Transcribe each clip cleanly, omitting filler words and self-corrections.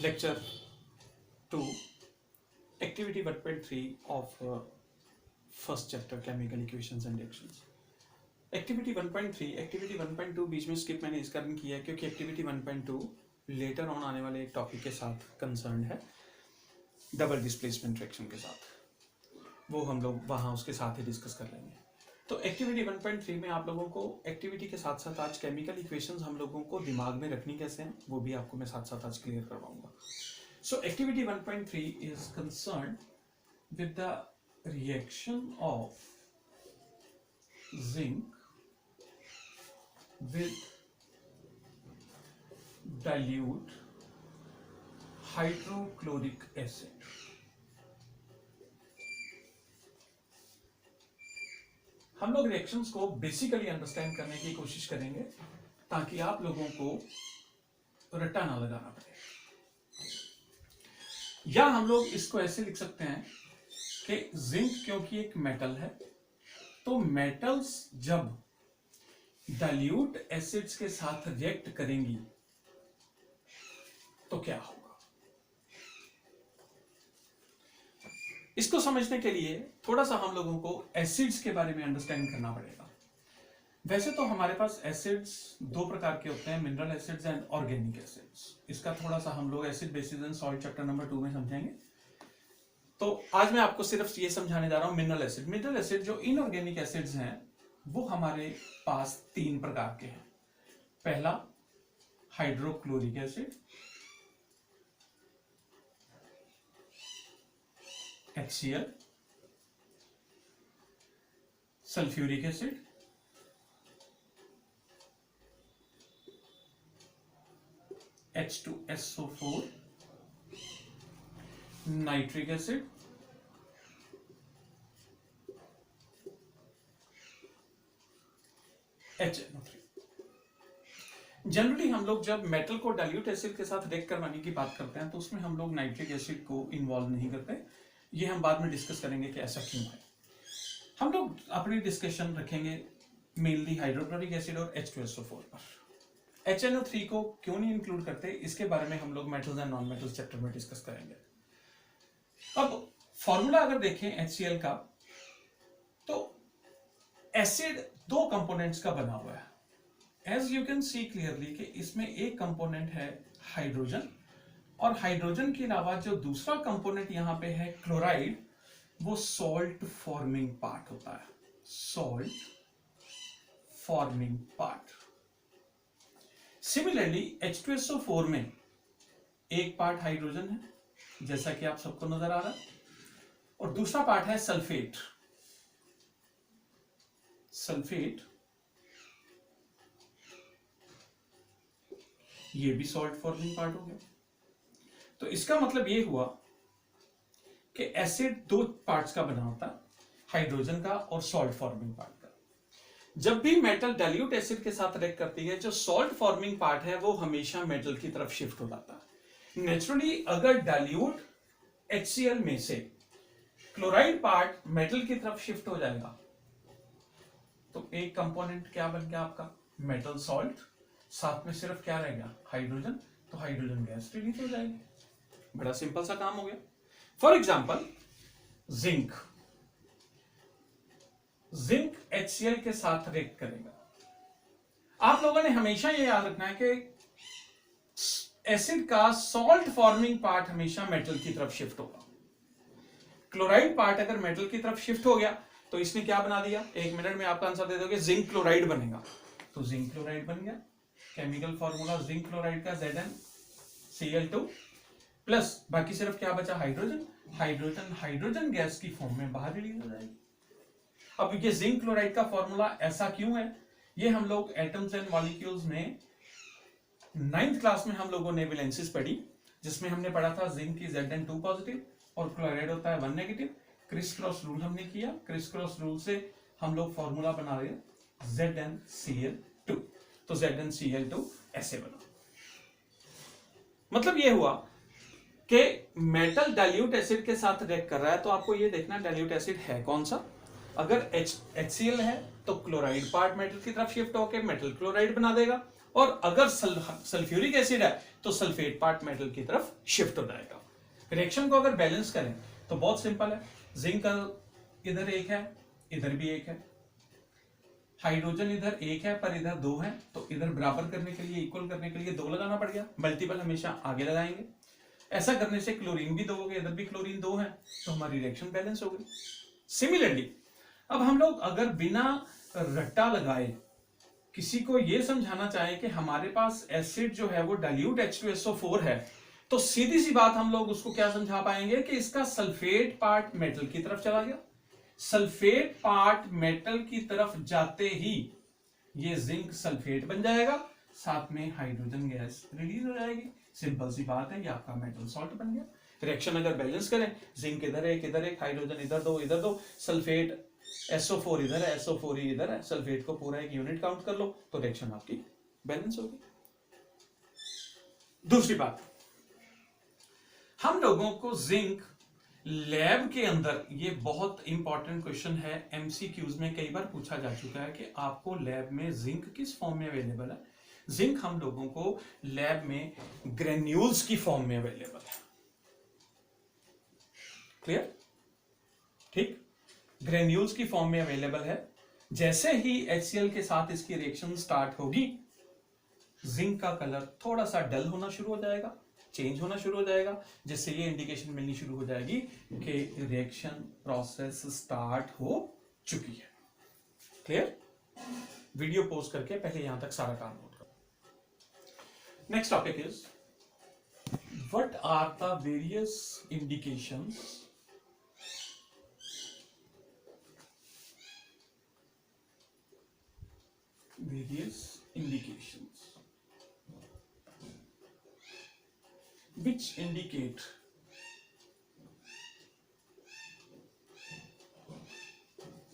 Lecture 2, Activity 1.3 of first chapter, Chemical Equations and Reactions. Activity 1.3, Activity 1.2 बीच में skip मैंने इस कारण किया है क्योंकि Activity 1.2 later on आने वाले एक टॉपिक के साथ कंसर्न है, डबल डिस्प्लेसमेंट रिएक्शन के साथ. वो हम लोग वहाँ उसके साथ ही डिस्कस कर लेंगे. तो एक्टिविटी 1.3 में आप लोगों को एक्टिविटी के साथ साथ आज केमिकल इक्वेशंस हम लोगों को दिमाग में रखनी कैसे हैं वो भी आपको मैं साथ साथ आज क्लियर करवाऊंगा. सो activity 1.3 is concern with the reaction of zinc with dilute hydrochloric acid. हम लोग रिएक्शंस को बेसिकली अंडरस्टैंड करने की कोशिश करेंगे ताकि आप लोगों को रट्टा ना लगाना पड़े. या हम लोग इसको ऐसे लिख सकते हैं कि जिंक क्योंकि एक मेटल है तो मेटल्स जब डाइल्यूट एसिड्स के साथ रिएक्ट करेंगी तो क्या होगा. इसको समझने के लिए थोड़ा सा हम लोगों को एसिड्स के बारे में अंडरस्टैंड करना पड़ेगा. वैसे तो हमारे पास एसिड्स दो प्रकार के होते हैं, mineral acids and organic acids. इसका थोड़ा सा हम लोग acid basis and salt chapter number 2 में समझेंगे. तो आज मैं आपको सिर्फ ये समझाने जा रहा हूं मिनरल एसिड. मिनरल एसिड जो इनऑर्गेनिक एसिड्स हैं वो हमारे पास तीन प्रकार के हैं. पहला hydrochloric acid, HCl, sulphuric acid, H2SO4, nitric acid, HNO3. Generally हम लोग जब मेटल को डाइल्यूट एसिड के साथ रिएक्ट करवाने की बात करते हैं तो उसमें हम लोग नाइट्रिक एसिड को इन्वॉल्व नहीं करते. ये हम बाद में डिस्कस करेंगे कि ऐसा क्यों है. हम लोग अपनी डिस्कशन रखेंगे मेनली हाइड्रोक्लोरिक एसिड और H2SO4 पर. HNO3 को क्यों नहीं इंक्लूड करते इसके बारे में हम लोग metals and non metals chapter में डिस्कस करेंगे. अब फॉर्मूला अगर देखें HCl का तो एसिड दो कंपोनेंट्स का बना हुआ है. As you can see clearly कि इसमें एक कंपोनेंट है हाइड्रोजन और हाइड्रोजन के अलावा जो दूसरा कंपोनेंट यहां पे है क्लोराइड, वो सॉल्ट फॉर्मिंग पार्ट होता है. Salt forming part. Similarly H2SO4 में एक पार्ट हाइड्रोजन है जैसा कि आप सबको नजर आ रहा है और दूसरा पार्ट है सल्फेट. सल्फेट ये भी सॉल्ट फॉर्मिंग पार्ट हो गया. तो इसका मतलब ये हुआ कि एसिड दो पार्ट्स का बना होता है, हाइड्रोजन का और सॉल्ट फॉर्मिंग पार्ट का. जब भी मेटल डाइल्यूट एसिड के साथ रिएक्ट करती है जो सॉल्ट फॉर्मिंग पार्ट है वो हमेशा मेटल की तरफ शिफ्ट हो जाता है. नेचुरली अगर डाइल्यूट HCl में से क्लोराइड पार्ट मेटल की तरफ शिफ्ट हो जाएगा तो एक कंपोनेंट क्या बन गया आपका मेटल सॉल्ट, साथ में सिर्फ क्या रह गया हाइड्रोजन, तो हाइड्रोजन गैस रिलीज हो जाएगी. बड़ा सिंपल सा काम हो गया. फॉर एग्जाम्पल जिंक HCl के साथ रिएक्ट करेगा. आप लोगों ने हमेशा ये याद रखना है कि एसिड का सॉल्ट फॉर्मिंग पार्ट हमेशा मेटल की तरफ शिफ्ट होगा. क्लोराइड पार्ट अगर मेटल की तरफ शिफ्ट हो गया तो इसने क्या बना दिया, एक मिनट में आपका आंसर दे दोगे, जिंक क्लोराइड बनेगा. तो जिंक क्लोराइड बन गया. केमिकल फॉर्मूला जिंक क्लोराइड का ZnCl2 प्लस बाकी सिर्फ क्या बचा हाइड्रोजन. हाइड्रोजन गैस की फॉर्म में बाहर रिलीज हो जाएगी. अब ये जिंक क्लोराइड का फॉर्मूला ऐसा क्यों है, ये हम लोग एटम्स एंड मॉलिक्यूल्स में 9th क्लास में हम लोगों ने वैलेंसीज पढ़ी जिसमें हमने पढ़ा था जिंक की Zn2 पॉजिटिव और क्लोराइड होता है 1 नेगेटिव. क्रिस क्रॉस रूल हमने किया. क्रिस क्रॉस रूल से हम लोग फॉर्मूला बना रहे ZnCl2. तो ZnCl2 ऐसे बना. मतलब ये हुआ कि मेटल डाइल्यूट एसिड के साथ रिएक्ट कर रहा है तो आपको ये देखना डाइल्यूट एसिड है कौन सा. अगर HCl है तो क्लोराइड पार्ट मेटल की तरफ शिफ्ट होकर मेटल क्लोराइड बना देगा और अगर सल्फ्यूरिक एसिड है तो सल्फेट पार्ट मेटल की तरफ शिफ्ट हो जाएगा। रिएक्शन को अगर बैलेंस करें तो बहुत सिंपल है, जिंक इधर एक है, इधर भी एक है, हाइड्रोजन इधर एक है पर इधर दो है, तो इधर बराबर करने के लिए, इक्वल करने के लिए दो लगाना पड़ गया, मल्टीपल हमेशा आगे लगाएंगे। ऐसा करने से क्लोरीन भी दो हो गए, इधर भी क्लोरीन दो है, तो हमारी रिएक्शन बैलेंस हो गई। सिमिलरली अब हम लोग अगर बिना रट्टा लगाए किसी को यह समझाना चाहे कि हमारे पास एसिड जो है वो डाइल्यूट H2SO4 है, तो सीधी सी बात हम लोग उसको क्या समझा पाएंगे कि इसका सल्फेट पार्ट मेटल की तरफ चला गया। सल्फेट पार्ट मेटल की तरफ जाते ही ये जिंक सल्फेट बन जाएगा, साथ में हाइड्रोजन गैस रिलीज हो जाएगी। सिंपल सी बात है, ये आपका मेटल सॉल्ट बन गया। रिएक्शन अगर बैलेंस करें, जिंक इधर एक, हाइड्रोजन इधर दो, सल्फेट SO4 इधर है, SO4 ही इधर है, सल्फेट को पूरा एक यूनिट काउंट कर लो तो रिएक्शन आपकी बैलेंस होगी। दूसरी बात, हम लोगों को जिंक लैब के अंदर, ये बहुत इंपॉर्टेंट क्वेश्चन है, एमसीक्यूज में कई बार पूछा जा चुका है कि आपको लैब में जिंक किस फॉर्म में अवेलेबल है। जिंक हम लोगों को लैब में ग्रेन्यूल्स की फॉर्म में अवेलेबल है। क्लियर? ठीक, ग्रेन्यूल्स की फॉर्म में अवेलेबल है। जैसे ही HCl के साथ इसकी रिएक्शन स्टार्ट होगी, जिंक का कलर थोड़ा सा डल होना शुरू हो जाएगा, चेंज होना शुरू हो जाएगा, जिससे ये इंडिकेशन मिलनी शुरू हो जाएगी कि रिएक्शन प्रोसेस स्टार्ट हो चुकी है। क्लियर? वीडियो पॉज करके पहले यहां तक सारा काम नोट करो। Next topic is what are the various indications which indicate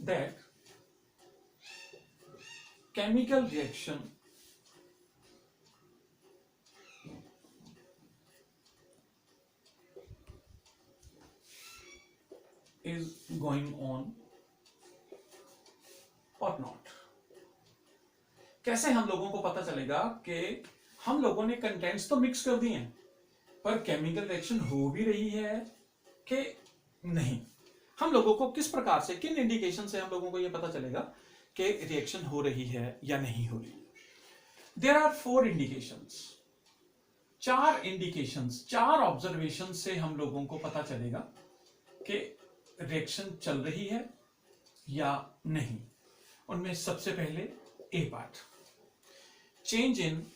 that chemical reaction is going on or not। कैसे हम लोगों को पता चलेगा कि हम लोगों ने कंटेंट्स तो मिक्स कर दिए हैं पर केमिकल रिएक्शन हो भी रही है कि नहीं। हम लोगों को किस प्रकार से, किन इंडिकेशन से हम लोगों को यह पता चलेगा कि रिएक्शन हो रही है या नहीं हो रही है। There are 4 indications, 4 indications, 4 observation से हम लोगों को पता चलेगा कि रिएक्शन चल रही है या नहीं। उनमें सबसे पहले A part, change in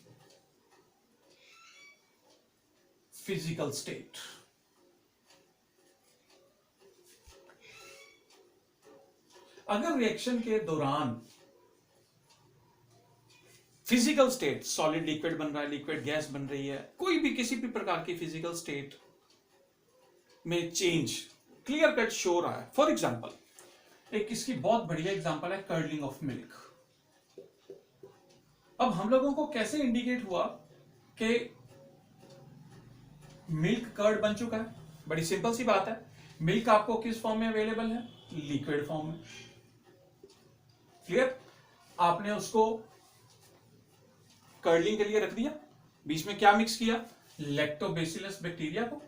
physical state. अगर रिएक्शन के दौरान फिजिकल स्टेट, सॉलिड लिक्विड बन रहा है, लिक्विड गैस बन रही है, कोई भी किसी भी प्रकार की फिजिकल स्टेट में चेंज क्लियर कट शो रहा है। फॉर एग्जांपल, एक इसकी बहुत बढ़िया एग्जांपल है कर्डलिंग ऑफ मिल्क। अब हम लोगों को कैसे इंडिकेट हुआ कि मिल्क कर्ड बन चुका है? बड़ी सिंपल सी बात है, मिल्क आपको किस फॉर्म में अवेलेबल है? लिक्विड फॉर्म में। क्लियर? आपने उसको कर्डलिंग के लिए रख दिया, बीच में क्या मिक्स किया? लैक्टोबैसिलस बैक्टीरिया को।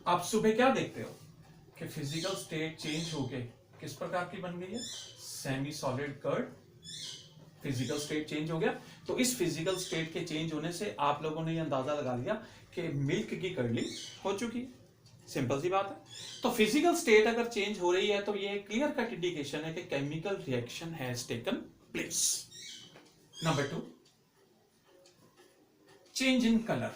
आप सुबह क्या देखते हो कि फिजिकल स्टेट चेंज होके किस प्रकार की बन गई है? Semi solid curd. Physical state change हो गया, तो इस फिजिकल स्टेट के चेंज होने से आप लोगों ने यह अंदाजा लगा लिया कि मिल्क की कर्डलिंग हो चुकी है। सिंपल सी बात है। तो फिजिकल स्टेट अगर चेंज हो रही है तो ये क्लियर कट इंडिकेशन है कि chemical reaction has taken place. Number 2, change in colour.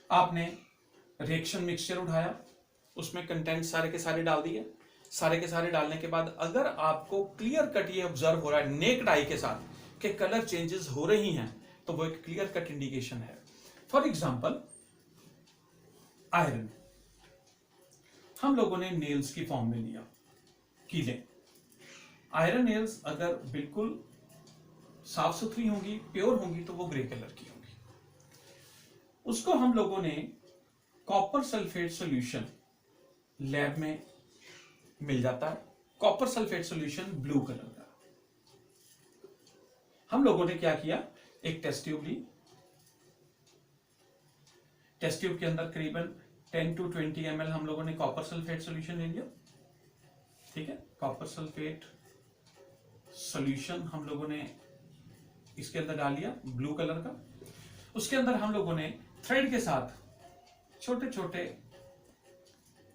आपने रिएक्शन मिक्सचर उठाया, उसमें कंटेंट सारे के सारे डाल दिए, सारे के सारे डालने के बाद अगर आपको क्लियर कट ये ऑब्जर्व हो रहा है नेक्ड आई के साथ कि कलर चेंजेस हो रही हैं, तो वो एक क्लियर कट इंडिकेशन है। फॉर एग्जांपल, आयरन हम लोगों ने नेल्स की फॉर्म में लिया, कीले। आयरन नेल्स अगर बिल्कुल साफ सुथरी होंगी, प्योर होंगी, तो वो ग्रे कलर की होंगी। उसको हम लोगों ने कॉपर सल्फेट सॉल्यूशन लैब में मिल जाता है। Copper sulphate solution blue colour का। हम लोगों ने क्या किया, एक टेस्ट ट्यूब ली, टेस्ट ट्यूब के अंदर करीबन 10 to 20 ml हम लोगों ने कॉपर सल्फेट सॉल्यूशन ले लिया। ठीक है, कॉपर सल्फेट सॉल्यूशन हम लोगों ने इसके अंदर डाल लिया ब्लू कलर का। उसके अंदर हम लोगों ने थ्रेड के साथ छोटे छोटे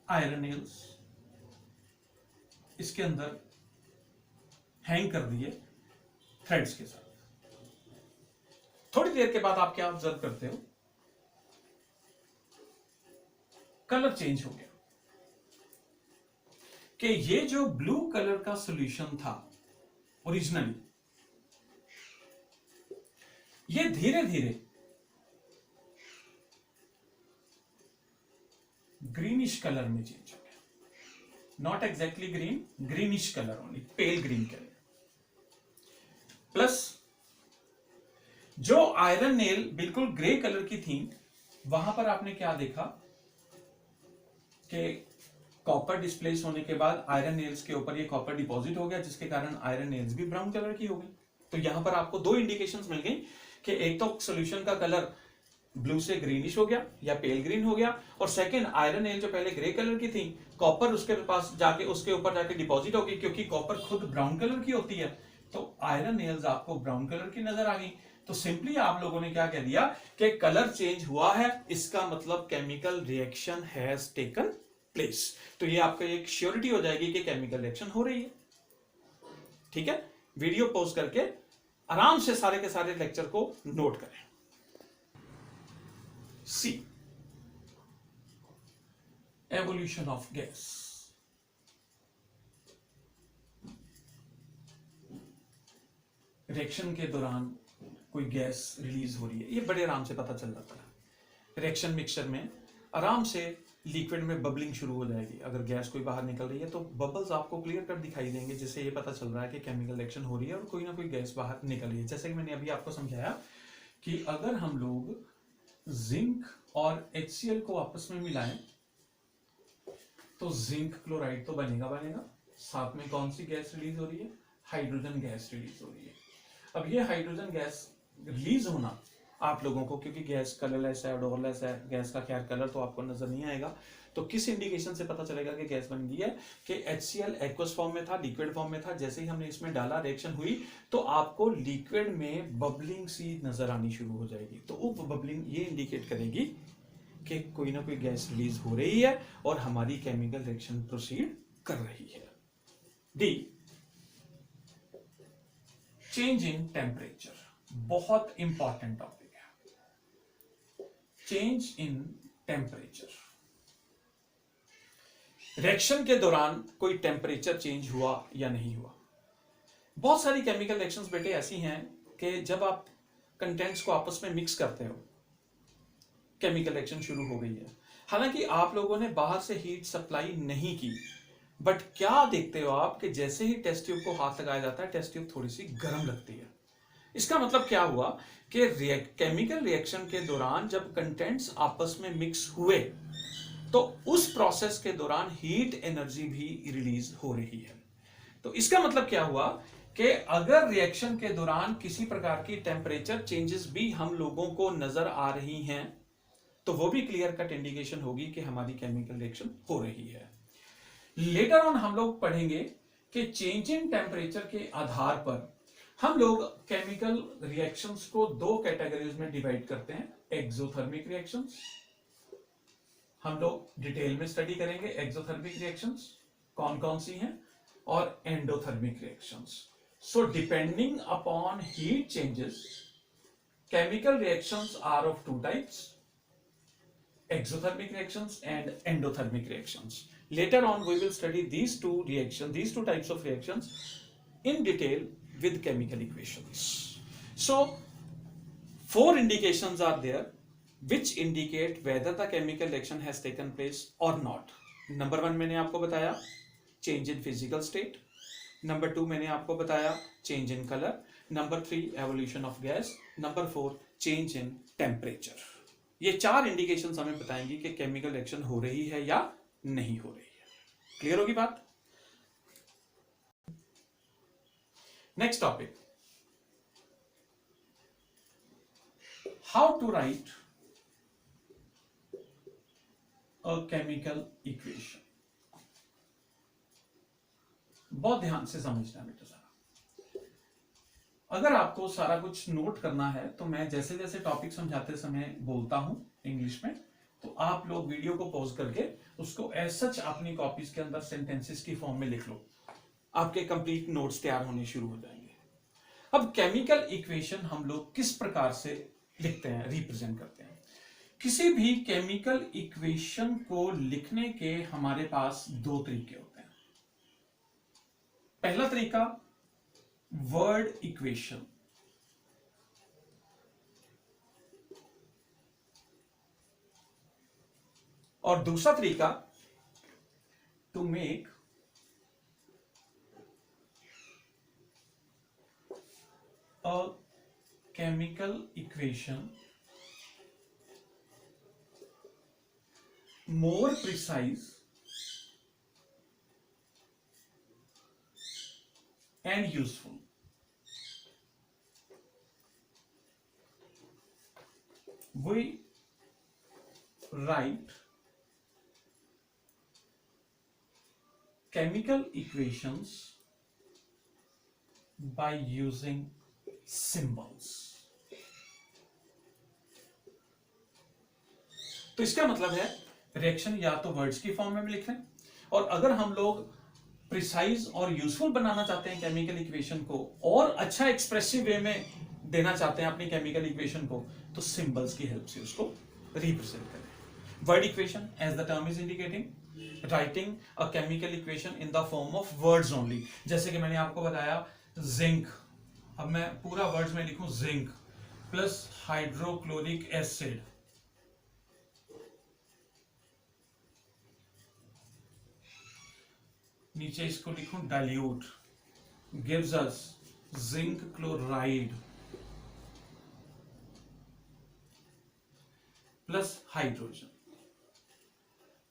आयरन नेल्स इसके अंदर हैंग कर दिए थ्रेड्स के साथ। थोड़ी देर के बाद आप क्या ऑब्जर्व करते हो, कलर चेंज हो गया कि ये जो ब्लू कलर का सॉल्यूशन था ओरिजिनली, ये धीरे धीरे ग्रीनिश कलर में चेंज हो गया। Not exactly green, greenish colour only, pale green colour. Plus जो आयरन नेल बिल्कुल ग्रे कलर की थी, वहां पर आपने क्या देखा कि कॉपर डिस्प्लेस होने के बाद आयरन नेल्स के ऊपर ये कॉपर डिपॉजिट हो गया, जिसके कारण आयरन नेल्स भी ब्राउन कलर की हो गई। तो यहां पर आपको दो इंडिकेशंस मिल गई कि एक तो सॉल्यूशन का कलर ब्लू से ग्रीनिश हो गया या पेल ग्रीन हो गया, और सेकंड आयरन नेल जो पहले ग्रे कलर की थी, कॉपर उसके पास जाके उसके ऊपर जाके डिपॉजिट हो गई, क्योंकि कॉपर खुद ब्राउन कलर की होती है, तो आयरन नेल्स आपको ब्राउन कलर की नजर आ गई। तो सिंपली आप लोगों ने क्या कह दिया कि कलर चेंज हुआ है, इसका मतलब chemical reaction has taken place. तो ये आपका एक श्योरिटी हो जाएगी कि केमिकल रिएक्शन हो रही है। ठीक है, वीडियो पॉज करके आराम से सारे के सारे लेक्चर को नोट करें। सी, एवोल्यूशन ऑफ गैस। रिएक्शन के दौरान कोई गैस रिलीज हो रही है, ये बड़े आराम से पता चल जाता है। रिएक्शन मिक्सचर में आराम से लिक्विड में बबलिंग शुरू हो जाएगी। अगर गैस कोई बाहर निकल रही है तो बबल्स आपको क्लियर कट दिखाई देंगे, जिससे ये पता चल रहा है कि केमिकल रिएक्शन हो रही है और कोई ना कोई गैस बाहर निकल रही है। जैसे कि मैंने अभी आपको समझाया कि अगर हम लोग जिंक और HCl को आपस में मिलाएं तो जिंक क्लोराइड तो बनेगा, साथ में कौन सी गैस रिलीज हो रही है, हाइड्रोजन गैस रिलीज हो रही है। अब ये हाइड्रोजन गैस रिलीज होना आप लोगों को, क्योंकि गैस कलरलेस है, ओडोरलेस है, गैस का खैर कलर तो आपको नजर नहीं आएगा, तो किस इंडिकेशन से पता चलेगा कि गैस बन गई है कि HCl एक्वस फॉर्म में था, लिक्विड फॉर्म में था। जैसे ही हमने इसमें डाला, रिएक्शन हुई, तो आपको लिक्विड में बबलिंग सी नजर आनी शुरू हो जाएगी। तो वो बबलिंग ये इंडिकेट करेगी कि कोई ना कोई गैस रिलीज हो रही है और हमारी केमिकल रिएक्शन प्रोसीड कर रही है। डी, चेंज इन टेम्परेचर, बहुत इंपॉर्टेंट टॉपिक है। चेंज इन टेम्परेचर, रिएक्शन के दौरान कोई टेम्परेचर चेंज हुआ या नहीं हुआ। बहुत सारी केमिकल रिएक्शंस बेटे ऐसी हैं कि जब आप कंटेंट्स को आपस में मिक्स करते हो, केमिकल रिएक्शन शुरू हो गई है। हालांकि आप लोगों ने बाहर से हीट सप्लाई नहीं की, बट क्या देखते हो आप कि जैसे ही टेस्ट ट्यूब को हाथ लगाया जाता है, टेस्ट ट्यूब थोड़ी सी गर्म लगती है। इसका मतलब क्या हुआ कि केमिकल रिएक्शन के दौरान जब कंटेंट्स आपस में मिक्स हुए, तो उस प्रोसेस के दौरान हीट एनर्जी भी रिलीज हो रही है। तो इसका मतलब क्या हुआ कि अगर रिएक्शन के दौरान किसी प्रकार की टेम्परेचर चेंजेस भी हम लोगों को नजर आ रही हैं, तो वो भी क्लियर कट इंडिकेशन होगी कि हमारी केमिकल रिएक्शन हो रही है। लेटर ऑन हम लोग पढ़ेंगे कि चेंज इन टेम्परेचर के आधार पर हम लोग केमिकल रिएक्शंस को दो कैटेगरीज में डिवाइड करते हैं। एक्सोथर्मिक रिएक्शंस हम लोग डिटेल में स्टडी करेंगे। एक्सोथर्मिक रिएक्शंस कौन कौन सी हैं, और endothermic reactions. So depending upon heat changes, chemical reactions are of two types, exothermic reactions and endothermic reactions. Later on we will study these two types of reactions in detail with chemical equations. So 4 indications are there which indicate whether the chemical reaction has taken place or not. Number 1 मैंने आपको बताया change in physical state. Number 2 मैंने आपको बताया change in color. Number 3 evolution of gas. Number 4 change in temperature. ये 4 indications हमें बताएंगे कि केमिकल रिएक्शन हो रही है या नहीं हो रही है। क्लियर होगी बात? Next topic, how to write a chemical equation. बहुत ध्यान से समझना बेटा सारा। अगर आपको सारा कुछ नोट करना है तो मैं जैसे जैसे टॉपिक समझाते समय बोलता हूं इंग्लिश में, तो आप लोग वीडियो को पॉज करके उसको एज सच अपनी कॉपीज के अंदर सेंटेंसेस की फॉर्म में लिख लो, आपके कंप्लीट नोट्स तैयार होने शुरू हो जाएंगे। अब केमिकल इक्वेशन हम लोग किस प्रकार से लिखते हैं, रिप्रेजेंट करते हैं? किसी भी केमिकल इक्वेशन को लिखने के हमारे पास 2 तरीके होते हैं। पहला तरीका वर्ड इक्वेशन, और दूसरा तरीका to make a chemical equation more precise and useful. We write chemical equations by using symbols. तो इसका मतलब है रिएक्शन या तो वर्ड्स की फॉर्म में भी लिख लें, और अगर हम लोग प्रिसाइज और यूजफुल बनाना चाहते हैं केमिकल इक्वेशन को, और अच्छा एक्सप्रेसिव वे में देना चाहते हैं अपनी केमिकल इक्वेशन को, तो सिंबल्स की हेल्प से उसको रिप्रेजेंट करें। Word equation, as the term is indicating, writing a chemical equation in the form of words only. जैसे कि मैंने आपको बताया जिंक, अब मैं पूरा वर्ड्स में लिखूं जिंक प्लस हाइड्रोक्लोरिक एसिड, नीचे इसको लिखूं dilute, gives us zinc chloride plus hydrogen.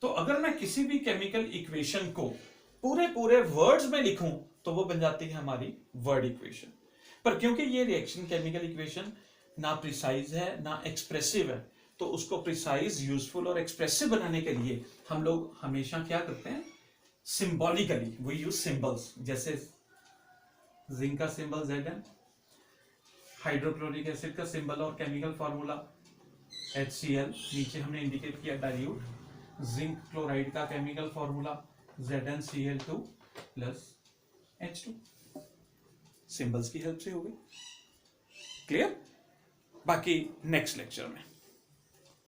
तो अगर मैं किसी भी केमिकल इक्वेशन को पूरे पूरे वर्ड्स में लिखूं तो वो बन जाती है हमारी वर्ड इक्वेशन। पर क्योंकि ये रिएक्शन केमिकल इक्वेशन ना प्रिसाइज है ना एक्सप्रेसिव है, तो उसको प्रिसाइज, यूजफुल और एक्सप्रेसिव बनाने के लिए हम लोग हमेशा क्या करते हैं, सिंबॉलिकली वी यूज सिंबल्स। जैसे जिंक का सिंबल Zn, हाइड्रोक्लोरिक एसिड का सिंबल और केमिकल फार्मूला HCl, नीचे हमने इंडिकेट किया डाइल्यूट, जिंक क्लोराइड का chemical formula ZnCl2 plus H2, symbols की हेल्प से हो गई। क्लियर? बाकी नेक्स्ट लेक्चर में